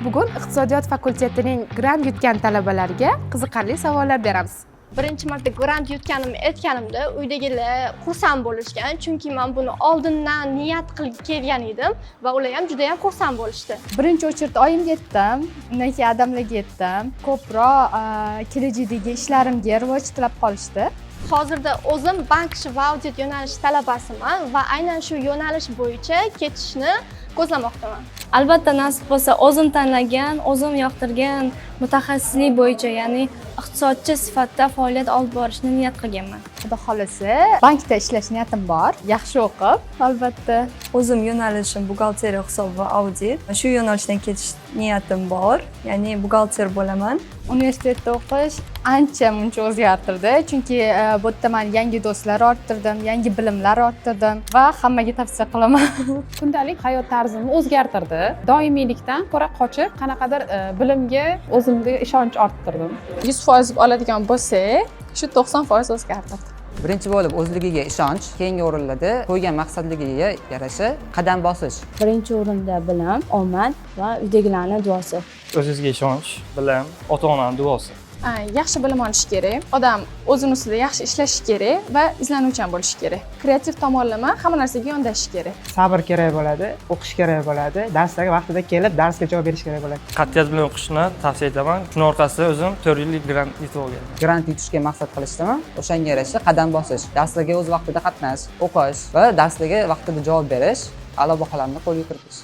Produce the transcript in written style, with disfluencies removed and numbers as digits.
Bugun iqtisodiyot fakultetining grant yutgan talabalariga qiziqarli savollar beramiz. Birinchi marta grant yutganimni aytganimda uydagilar xursand bo'lishgan, chunki men buni oldindan niyat qilib kelgan edim va ular ham juda ham xursand bo'lishdi. Birinchi o'chirda oyimga aytdim, undan keyin adamlarga aytdim. Ko'proq kelajakdagi ishlarimga rivoj tilab qolishdi. Hozirda o'zim bank ishi va audit yo'nalishi talabasiman va aynan shu yo'nalish bo'yicha ketishni ko'zlamoqdaman. Albatta nasib bo'lsa o'zim tanlagan, o'zim yoqtirgan mutaxassislik bo'yicha, ya'ni iqtisodchi sifatida faoliyat olib borishni niyat qilganman. Xudo xolasa, bankda ishlash niyatim bor. Yaxshi o'qib, albatta. O'zim yo'nalishim buxgalteriya, hisob va audit. Shu yo'nalishdan ketish niyatim bor, ya'ni buxgalter bo'laman. Universitetda o'qish ancha-muncha o'zgartirdi, chunki bu yerda men yangi do'stlar orttirdim, yangi bilimlar orttirdim va hammaga tavsiya qilaman. Kundalik hayot tarzimni o'zgartirdi. Doimiylikdan ko'ra qochib, qanaqadir bilimga o'zimga ishonch orttirdim. 100% oladigan bo'lsak, shu 90% o'zgartirdi. Birinchi bo'lib o'zligiga ishonch, keyingi o'rinlarda qo'ygan maqsadligiga yarasha qadam bosish. Birinchi o'rinda bilim, omad va uydagilarning duosi. O'zingizga ishonch, bilim, ota-onaning duosi. Yaxshi bilim olish kerak. Odam o'zini ustida yaxshi ishlashi kerak va izlanuvchan bo'lishi kerak. Kreativ tomonlama hamma narsaga yondashish kerak. Sabr kerak bo'ladi, o'qish kerak bo'ladi, darslarga vaqtida kelib, darsga javob berish kerak bo'ladi. Qat'iyat bilan o'qishni tavsiya etaman. Shuning orqasida o'zim 4 yillik grant yutib olganman. Grant yutishga maqsad qilishdimi? O'shanga yarasha qadam bosish, darslarga o'z vaqtida qatnash, o'qish va darslarga vaqtida javob berish, a'lo baholarni qo'lga kiritish.